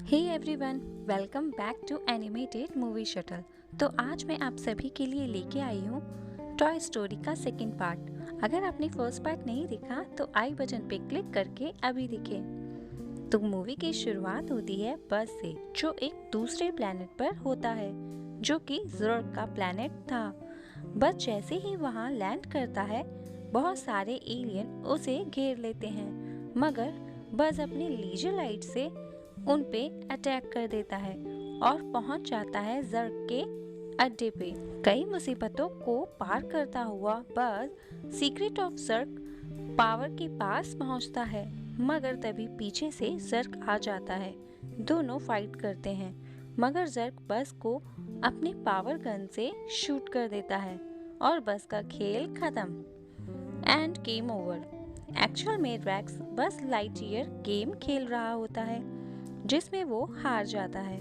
Hey everyone, welcome back to Animated Movie Shuttle. तो आज मैं आप सभी के लिए लेके आई हूँ टॉय स्टोरी का सेकंड पार्ट। अगर आपने फर्स्ट पार्ट नहीं देखा तो आई बटन पे क्लिक करके अभी देखें। तो मूवी की शुरुआत होती है बस से, जो एक दूसरे प्लेनेट पर होता है, जो कि ज़र्ग का प्लेनेट था। बस जैसे ही वहाँ लैंड करता है, बहुत सारे एलियन उसे घेर लेते हैं, मगर बस अपनी लीजर लाइट से उन पे अटैक कर देता है और पहुंच जाता है ज़र्ग के अड्डे पे। कई मुसीबतों को पार करता हुआ बस सीक्रेट ऑफ ज़र्ग पावर के पास पहुंचता है, मगर तभी पीछे से ज़र्ग आ जाता है। दोनों फाइट करते हैं, मगर ज़र्ग बस को अपने पावर गन से शूट कर देता है और बस का खेल खत्म। End game over. एक्चुअल में रैक्स बस लाइटईयर गेम खेल रहा होता है, जिसमें वो हार जाता है।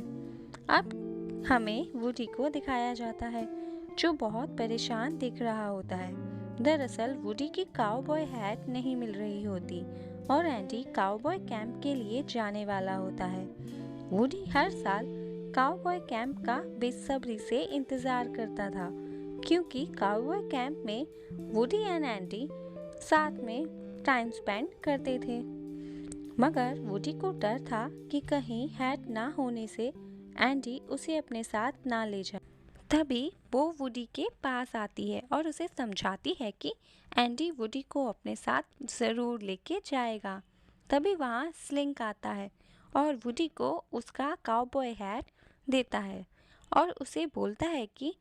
अब हमें वुडी को दिखाया जाता है, जो बहुत परेशान दिख रहा होता है। दरअसल वुडी की काउबॉय हैट नहीं मिल रही होती और एंडी काउबॉय कैंप के लिए जाने वाला होता है। वुडी हर साल काउबॉय कैंप का बेसब्री से इंतजार करता था, क्योंकि काउबॉय कैंप में वुडी एंड एंडी साथ में टाइम स्पेंड करते थे। मगर वुडी को डर था कि कहीं हैट ना होने से एंडी उसे अपने साथ ना ले जाए। तभी वो वुडी के पास आती है और उसे समझाती है कि एंडी वुडी को अपने साथ ज़रूर लेके जाएगा। तभी वहाँ स्लिंक आता है और वुडी को उसका काउबॉय हैट देता है और उसे बोलता है कि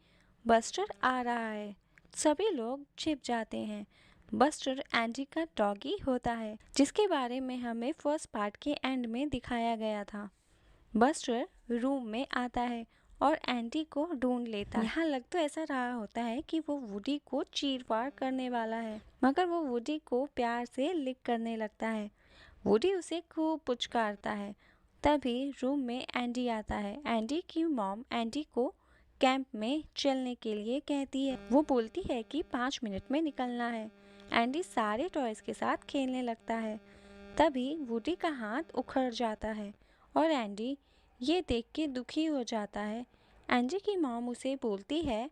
बस्टर आ रहा है। सभी लोग छिप जाते हैं। बस्टर एंडी का डॉगी होता है, जिसके बारे में हमें फर्स्ट पार्ट के एंड में दिखाया गया था। बस्टर रूम में आता है और एंडी को ढूंढ लेता है। यहाँ लग तो ऐसा रहा होता है कि वो वुडी को चीरफाड़ करने वाला है, मगर वो वुडी को प्यार से लिक करने लगता है। वुडी उसे खूब पुचकारता है। तभी रूम में एंडी आता है। एंडी की मॉम एंडी को कैंप में चलने के लिए कहती है। वो बोलती है कि 5 मिनट में निकलना है। एंडी सारे टॉयज के साथ खेलने लगता है। तभी वुडी का हाथ उखड़ जाता है और एंडी ये देख के दुखी हो जाता है। एंडी की मॉम उसे बोलती है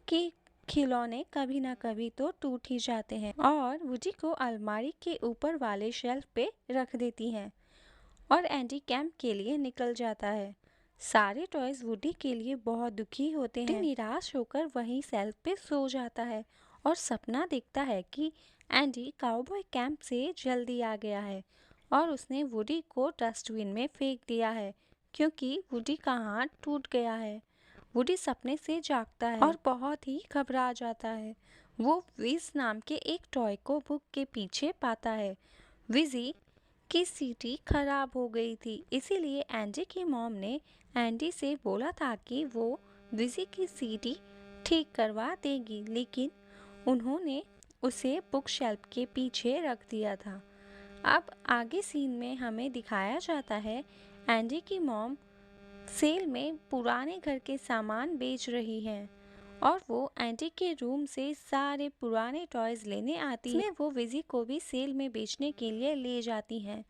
कि खिलौने कभी ना कभी तो टूट ही जाते हैं, और वुडी को अलमारी के ऊपर वाले शेल्फ पे रख देती हैं और एंडी कैंप के लिए निकल जाता है। सारे टॉयज वुडी के लिए बहुत दुखी होते हैं। निराश होकर वहीं शेल्फ पे सो जाता है और सपना देखता है कि एंडी काउबॉय कैंप से जल्दी आ गया है और उसने वुडी को डस्टबिन में फेंक दिया है, क्योंकि वुडी का हाथ टूट गया है। वुडी सपने से जागता है और बहुत ही घबरा जाता है। वो विज नाम के एक टॉय को बुक के पीछे पाता है। विजी की सीटी खराब हो गई थी, इसीलिए एंडी की मॉम ने एंडी से बोला था कि वो विजी की सीटी ठीक करवा देगी, लेकिन उन्होंने उसे बुक शेल्फ के पीछे रख दिया था। अब आगे सीन में हमें दिखाया जाता है एंडी की मॉम सेल में पुराने घर के सामान बेच रही हैं और वो एंडी के रूम से सारे पुराने टॉयज लेने आती है। वो विजी को भी सेल में बेचने के लिए ले जाती हैं।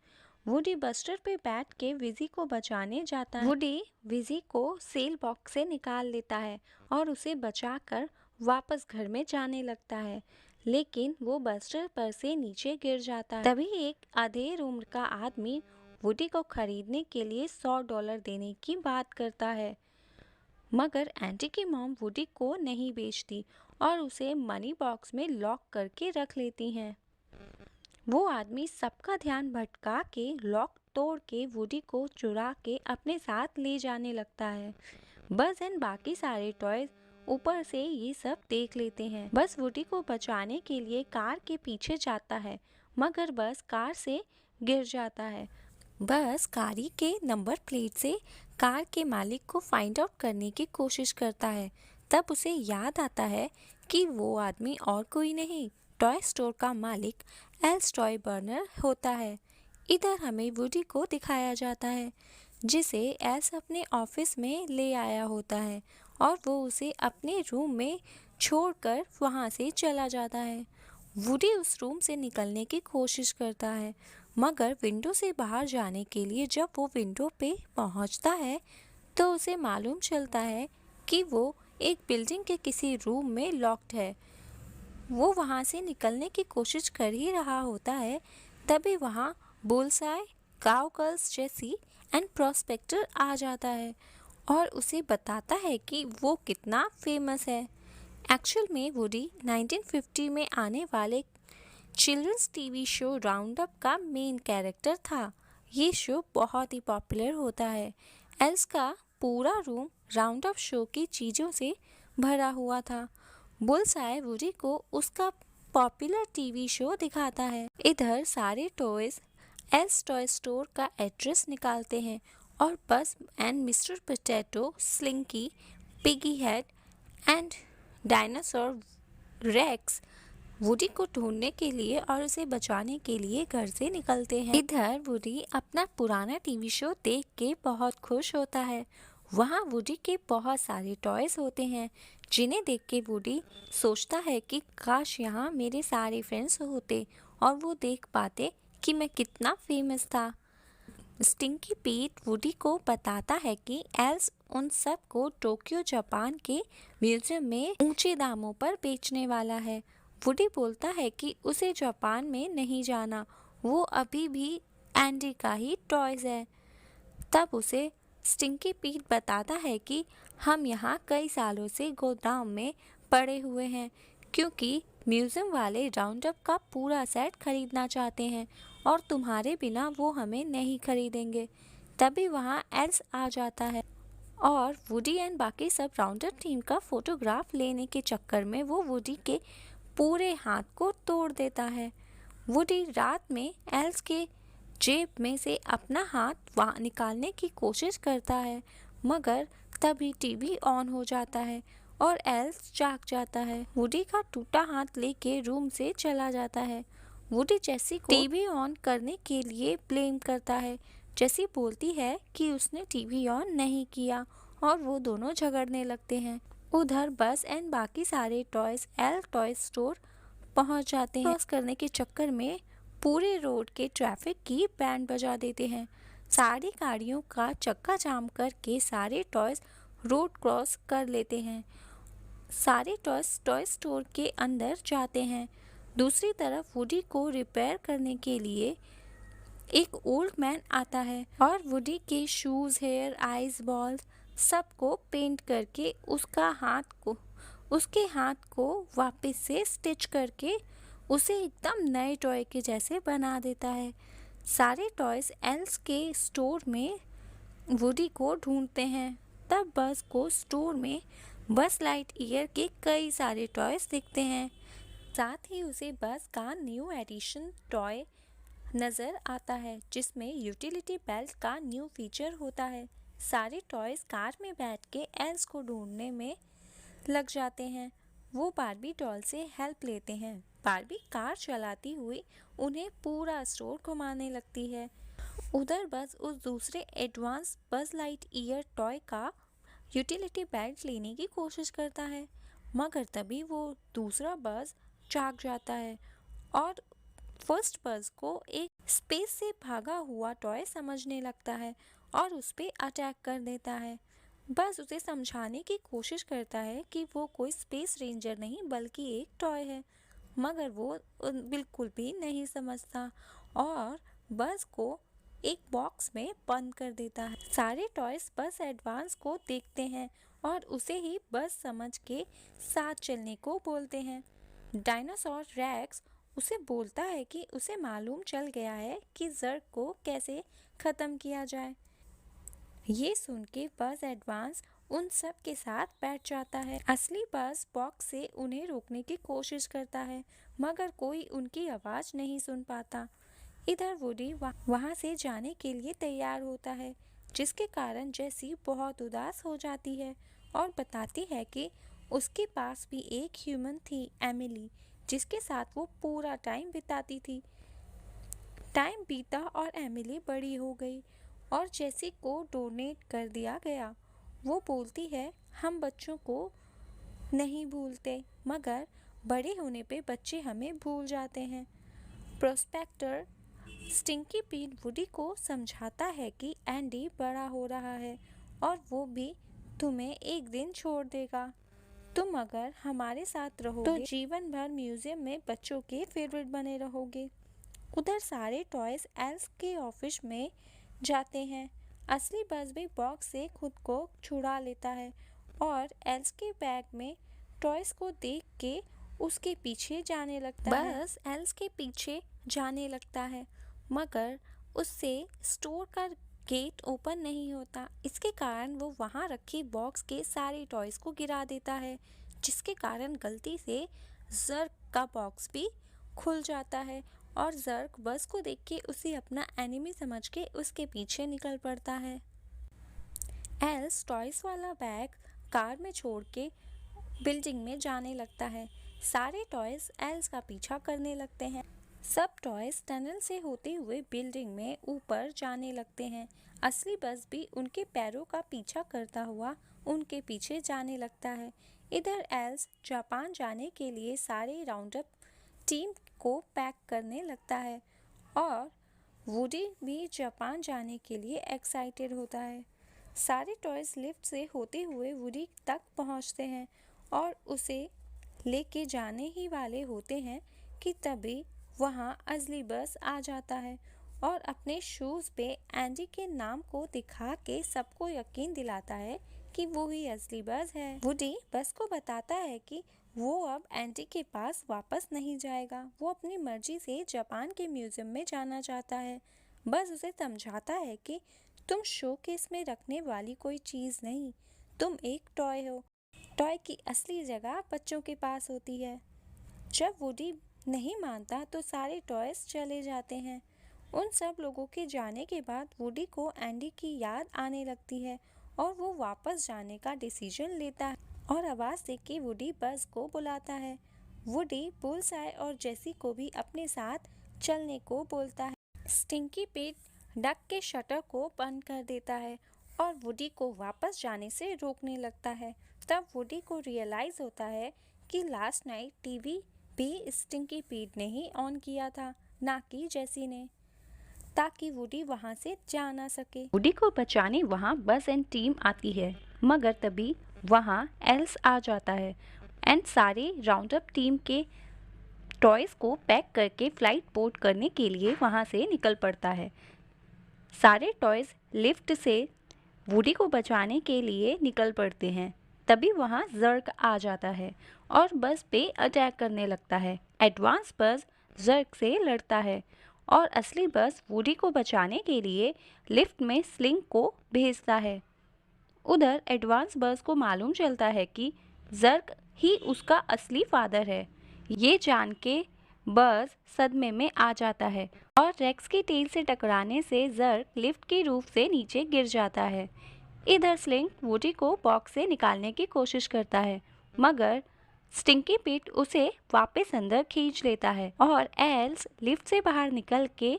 वुडी बस्टर पे बैठ के विजी को बचाने जाता है। वुडी विजी को सेल बॉक्स से निकाल लेता है और उसे बचाकर वापस घर में जाने लगता है, लेकिन वो बस्टर पर से नीचे गिर जाता है। तभी एक अधेड़ उम्र का आदमी वुडी को खरीदने के लिए $100 देने की बात करता है, मगर एंटी की मॉम वुडी को नहीं बेचती और उसे मनी बॉक्स में लॉक करके रख लेती हैं। वो आदमी सबका ध्यान भटका के लॉक तोड़ के वुडी को चुरा के अपने साथ ले जाने लगता है। बस एंड बाकी सारे टॉयज ऊपर से ये सब देख लेते हैं। बस वुडी को बचाने के लिए कार के पीछे जाता है, मगर बस कार से गिर जाता है। बस गाड़ी के नंबर प्लेट से कार के मालिक को फाइंड आउट करने की कोशिश करता है। तब उसे याद आता है कि वो आदमी और कोई नहीं, टॉय स्टोर का मालिक एल्स टॉय बर्नर होता है। इधर हमें वुडी को दिखाया जाता है, जिसे एल्स अपने ऑफिस में ले आया होता है और वो उसे अपने रूम में छोड़कर वहाँ से चला जाता है। वुडी उस रूम से निकलने की कोशिश करता है, मगर विंडो से बाहर जाने के लिए जब वो विंडो पे पहुंचता है तो उसे मालूम चलता है कि वो एक बिल्डिंग के किसी रूम में लॉक्ड है। वो वहां से निकलने की कोशिश कर ही रहा होता है, तभी वहां Bullseye, cow girls Jessie and prospector आ जाता है और उसे बताता है कि वो कितना फेमस है। एक्चुअल में वुडी 1950 में आने वाले children's TV show round up का मेन कैरेक्टर था। ये शो बहुत ही पॉपुलर होता है। एल्स का पूरा रूम राउंड अप शो की चीज़ों से भरा हुआ था। बुलसाई वुडी को उसका पॉपुलर टीवी शो दिखाता है। इधर सारे टॉयज एल्स टॉय स्टोर का एड्रेस निकालते हैं और Buzz and Mister Potato, Slinky, piggy head and dinosaur Rex Woody को ढूंढने के लिए और उसे बचाने के लिए घर से निकलते हैं। इधर वुडी अपना पुराना टीवी शो देख के बहुत खुश होता है। वहाँ वुडी के बहुत सारे टॉयज होते हैं जिन्हें देख के वुडी सोचता है कि काश यहाँ मेरे सारे फ्रेंड्स होते और वो देख पाते कि मैं कितना फेमस था। स्टिंकी पीट वुडी को बताता है कि एल्स उन सब को टोक्यो जापान के म्यूजियम में ऊंचे दामों पर बेचने वाला है। वुडी बोलता है कि उसे जापान में नहीं जाना, वो अभी भी एंडी का ही टॉयज है। तब उसे स्टिंकी पीट बताता है कि हम यहाँ कई सालों से गोदाम में पड़े हुए हैं क्योंकि म्यूजियम वाले राउंड अप का पूरा सेट खरीदना चाहते हैं और तुम्हारे बिना वो हमें नहीं खरीदेंगे। तभी वहाँ एल्स आ जाता है और वुडी एंड बाकी सब राउंड अप टीम का फोटोग्राफ लेने के चक्कर में वो वुडी के पूरे हाथ को तोड़ देता है। वुडी रात में एल्स के जेब में से अपना हाथ वहाँ निकालने की कोशिश करता है, मगर तभी टीवी ऑन हो जाता है और एल्स जाग जाता है। वुडी का टूटा हाथ लेके रूम से चला जाता है। वुडी जेसी को टीवी ऑन करने के लिए ब्लेम करता है। जेसी बोलती है कि उसने टीवी ऑन नहीं किया और वो दोनों झगड़ने लगते हैं। उधर बस एंड बाकी सारे टॉयज एल टॉय स्टोर पहुंच जाते हैं। क्रॉस करने के चक्कर में पूरे रोड के ट्रैफिक की बैंड बजा देते हैं। सारी गाड़ियों का चक्का जाम करके सारे टॉयज रोड क्रॉस कर लेते हैं। सारे टॉयज टॉय स्टोर के अंदर जाते हैं। दूसरी तरफ वुडी को रिपेयर करने के लिए एक ओल्ड मैन आता है और वुडी के शूज, हेयर, आईज, बॉल्स सबको पेंट करके उसके हाथ को वापस से स्टिच करके उसे एकदम नए टॉय के जैसे बना देता है। सारे टॉयज एल्स के स्टोर में वुडी को ढूंढते हैं। तब बस को स्टोर में बस लाइट ईयर के कई सारे टॉयज दिखते हैं। साथ ही उसे बस का न्यू एडिशन टॉय नज़र आता है जिसमें यूटिलिटी बेल्ट का न्यू फीचर होता है। सारे टॉयज कार में बैठ के एल्स को ढूंढने में लग जाते हैं। वो बारबी डॉल से हेल्प लेते हैं। बारबी कार चलाती हुई उन्हें पूरा स्टोर घुमाने लगती है। उधर बस उस दूसरे एडवांस बज लाइट ईयर टॉय का यूटिलिटी बेल्ट लेने की कोशिश करता है, मगर तभी वो दूसरा बज जाग जाता है और फर्स्ट बज को एक स्पेस से भागा हुआ टॉय समझने लगता है और उस पर अटैक कर देता है। बस उसे समझाने की कोशिश करता है कि वो कोई स्पेस रेंजर नहीं बल्कि एक टॉय है, मगर वो बिल्कुल भी नहीं समझता और बस को एक बॉक्स में बंद कर देता है। सारे टॉयज बस एडवांस को देखते हैं और उसे ही बस समझ के साथ चलने को बोलते हैं। डायनासोर रेक्स उसे बोलता है कि उसे मालूम चल गया है कि जर्ग को कैसे ख़त्म किया जाए। ये सुन के बस एडवांस उन सब के साथ बैठ जाता है। असली बस बॉक्स से उन्हें रोकने की कोशिश करता है, मगर कोई उनकी आवाज़ नहीं सुन पाता। इधर वुडी वहाँ से जाने के लिए तैयार होता है, जिसके कारण जेसी बहुत उदास हो जाती है और बताती है कि उसके पास भी एक ह्यूमन थी, एमिली, जिसके साथ वो पूरा टाइम बिताती थी। टाइम बीता और एमिली बड़ी हो गई और जेसी को डोनेट कर दिया गया। वो बोलती है, हम बच्चों को नहीं भूलते, मगर बड़े होने पे बच्चे हमें भूल जाते हैं। प्रोस्पेक्टर स्टिंकी पीट वुडी को समझाता है कि एंडी बड़ा हो रहा है और वो भी तुम्हें एक दिन छोड़ देगा। तुम अगर हमारे साथ रहोगे तो जीवन भर म्यूजियम में बच्चों के फेवरेट बने रहोगे। उधर सारे टॉयज एल्स के ऑफिस में जाते हैं। असली बज़ भी बॉक्स से खुद को छुड़ा लेता है और एल्स के बैग में टॉयज को देख के उसके पीछे जाने लगता है। बस एल्स के पीछे जाने लगता है मगर उससे स्टोर का गेट ओपन नहीं होता। इसके कारण वो वहाँ रखी बॉक्स के सारे टॉयज को गिरा देता है, जिसके कारण गलती से जर्क का बॉक्स भी खुल जाता है और जर्क बस को देख के उसे अपना एनिमी समझ के उसके पीछे निकल पड़ता है। एल्स टॉयज वाला बैग कार में छोड़ के बिल्डिंग में जाने लगता है। सारे टॉयज एल्स का पीछा करने लगते हैं। सब टॉयज टनल से होते हुए बिल्डिंग में ऊपर जाने लगते हैं। असली बस भी उनके पैरों का पीछा करता हुआ उनके पीछे जाने लगता है। इधर एल्स जापान जाने के लिए सारे राउंडअप टीम को पैक करने लगता है और वुडी भी जापान जाने के लिए एक्साइटेड होता है। सारे टॉयज लिफ्ट से होते हुए वुडी तक पहुंचते हैं और उसे लेके जाने ही वाले होते हैं कि तभी वहाँ असली बस आ जाता है और अपने शूज़ पे एंडी के नाम को दिखा के सबको यकीन दिलाता है कि वो ही असली बस है। वुडी बस को बताता है कि वो अब एंडी के पास वापस नहीं जाएगा। वो अपनी मर्जी से जापान के म्यूजियम में जाना चाहता है। बस उसे समझाता है कि तुम शोकेस में रखने वाली कोई चीज़ नहीं, तुम एक टॉय हो। टॉय की असली जगह बच्चों के पास होती है। जब वुडी नहीं मानता तो सारे टॉयज चले जाते हैं। उन सब लोगों के जाने के बाद वुडी को एंडी की याद आने लगती है और वो वापस जाने का डिसीजन लेता है और आवाज़ दे के वुडी बस को बुलाता है। वुडी बुल्सआई और जेसी को भी अपने साथ चलने को बोलता है। स्टिंकी पीट डक के शटर को बंद कर देता है और वुडी को वापस जाने से रोकने लगता है। तब वुडी को रियलाइज़ होता है कि लास्ट नाइट टीवी भी स्टिंकी पीट ने ही ऑन किया था, ना कि जेसी ने, ताकि वुडी वहां से जा ना सके। वुडी को बचाने वहां बस एंड टीम आती है मगर तभी वहां एल्स आ जाता है एंड सारे राउंडअप टीम के टॉयज को पैक करके फ्लाइट बोर्ड करने के लिए वहां से निकल पड़ता है। सारे टॉयज लिफ्ट से वुडी को बचाने के लिए निकल पड़ते हैं। तभी वहाँ जर्क आ जाता है और बस पे अटैक करने लगता है। एडवांस बस जर्क से लड़ता है और असली बस वुडी को बचाने के लिए लिफ्ट में स्लिंग को भेजता है। उधर एडवांस बस को मालूम चलता है कि जर्क ही उसका असली फादर है। ये जान के बस सदमे में आ जाता है और रेक्स की टेल से टकराने से जर्क लिफ्ट की रूफ से नीचे गिर जाता है। इधर स्लिंग वुडी को बॉक्स से निकालने की कोशिश करता है मगर स्टिंकी पीट उसे वापस अंदर खींच लेता है और एल्स लिफ्ट से बाहर निकल के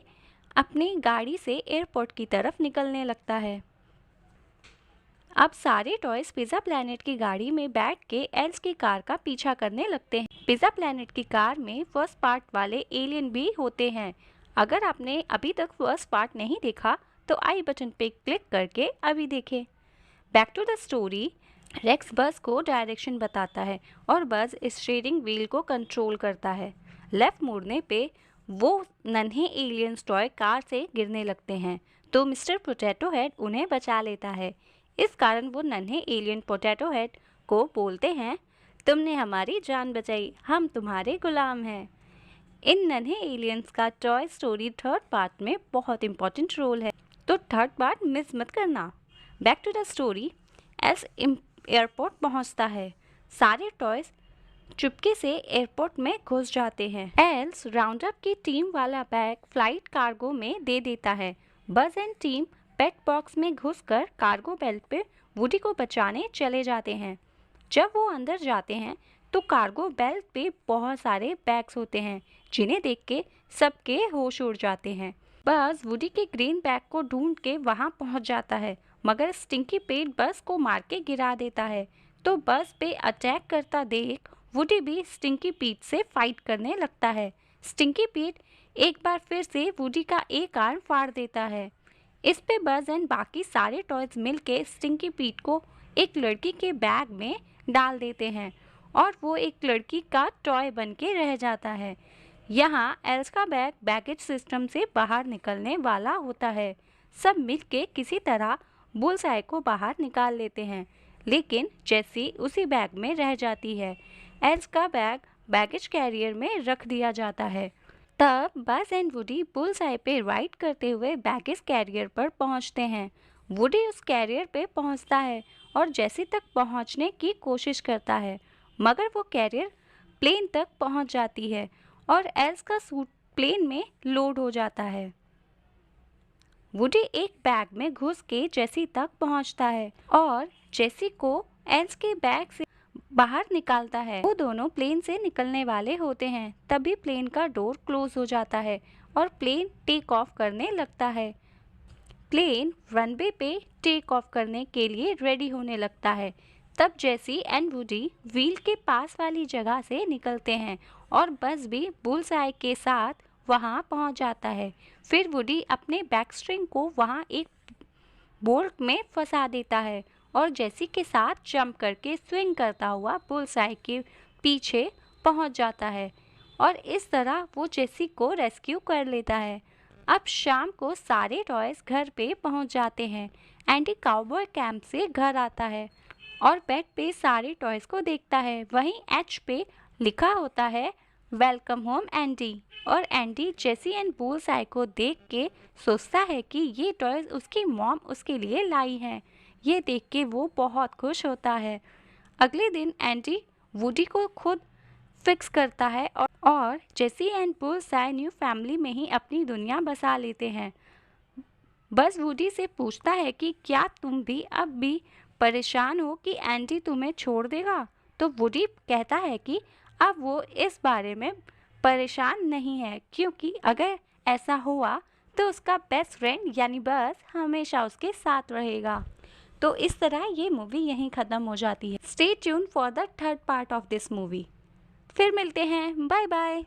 अपनी गाड़ी से एयरपोर्ट की तरफ निकलने लगता है। अब सारे टॉयज पिज़्ज़ा प्लैनेट की गाड़ी में बैठ के एल्स की कार का पीछा करने लगते हैं। पिज़्ज़ा प्लैनेट की कार में फर्स्ट पार्ट वाले एलियन भी होते हैं। अगर आपने अभी तक फर्स्ट पार्ट नहीं देखा तो आई बटन पे क्लिक करके अभी देखें। Back to the story. Rex Buzz को डायरेक्शन बताता है और बस स्टीयरिंग व्हील को कंट्रोल करता है। लेफ्ट मुड़ने पे वो नन्हे एलियंस टॉय कार से गिरने लगते हैं तो मिस्टर पोटैटो हेड उन्हें बचा लेता है। इस कारण वो नन्हे एलियन पोटैटो हेड को बोलते हैं, तुमने हमारी जान बचाई, हम तुम्हारे गुलाम हैं। इन नन्हे एलियंस का टॉय स्टोरी थर्ड पार्ट में बहुत इंपॉर्टेंट रोल है, तो थर्ड पार्ट मिस मत करना। Back to the story. एस एयरपोर्ट पहुंचता है। सारे टॉयज चुपके से एयरपोर्ट में घुस जाते हैं। एल्स राउंडअप की टीम वाला बैग फ्लाइट कार्गो में दे देता है। बज एंड टीम पेट बॉक्स में घुसकर कार्गो बेल्ट पे वुडी को बचाने चले जाते हैं। जब वो अंदर जाते हैं तो कार्गो बेल्ट पे बहुत सारे बैग्स होते हैं जिन्हें देख के सबके होश उड़ जाते हैं। बस वुडी के ग्रीन बैग को ढूंढ के वहां पहुंच जाता है मगर स्टिंकी पीट बस को मार के गिरा देता है तो बस पे अटैक करता देख वुडी भी स्टिंकी पीट से फाइट करने लगता है। स्टिंकी पीट एक बार फिर से वुडी का एक आर्म फाड़ देता है। इस पे बज एंड बाकी सारे टॉयज मिलके स्टिंकी पीट को एक लड़की के बैग में डाल देते हैं और वो एक लड़की का टॉय बन के रह जाता है। यहाँ एल्स का बैग बैगेज सिस्टम से बाहर निकलने वाला होता है। सब मिलके किसी तरह बुल्सआई को बाहर निकाल लेते हैं, लेकिन जेसी उसी बैग में रह जाती है। एल्स का बैग बैगेज कैरियर में रख दिया जाता है। तब बज एंड वुडी बुल्सआई पे राइड करते हुए बैगेज कैरियर पर पहुंचते हैं। वुडी उस कैरियर पे पहुंचता है और जेसी तक पहुंचने की कोशिश करता है, मगर वो कैरियर प्लेन तक पहुंच जाती है और एल्स का सूट प्लेन में लोड हो जाता है। वुडी एक बैग में घुस के जेसी तक पहुंचता है और जेसी को एल्स के बैग से बाहर निकालता है। वो दोनों प्लेन से निकलने वाले होते हैं, तभी प्लेन का डोर क्लोज हो जाता है और प्लेन टेक ऑफ करने लगता है। प्लेन रनवे पे टेक ऑफ करने के लिए रेडी होने लगता है। तब जेसी एंड वुडी व्हील के पास वाली जगह से निकलते हैं और बस भी बुल्सआई के साथ वहां पहुंच जाता है। फिर वुडी अपने बैकस्ट्रिंग को वहां एक बोल्ट में फंसा देता है और जेसी के साथ जंप करके स्विंग करता हुआ बुल्सआई के पीछे पहुंच जाता है और इस तरह वो जेसी को रेस्क्यू कर लेता है। अब शाम को सारे टॉयज घर पे पहुंच जाते हैं। एंडी काउबॉय कैंप से घर आता है और बेड पे सारे टॉयज को देखता है। वहीं एच पे लिखा होता है वेलकम होम एंडी, और एंडी जेसी एंड बुल्सआई को देख के सोचता है कि ये टॉयज उसकी मॉम उसके लिए लाई हैं। ये देख के वो बहुत खुश होता है। अगले दिन एंडी वुडी को खुद फिक्स करता है और जेसी एंड बुल्सआई न्यू फैमिली में ही अपनी दुनिया बसा लेते हैं। बस वुडी से पूछता है कि क्या तुम भी अब भी परेशान हो कि एंडी तुम्हें छोड़ देगा? तो वुडी कहता है कि अब वो इस बारे में परेशान नहीं है, क्योंकि अगर ऐसा हुआ तो उसका बेस्ट फ्रेंड यानी बस हमेशा उसके साथ रहेगा। तो इस तरह ये मूवी यहीं ख़त्म हो जाती है। Stay tune for the third part of this movie. फिर मिलते हैं। Bye bye.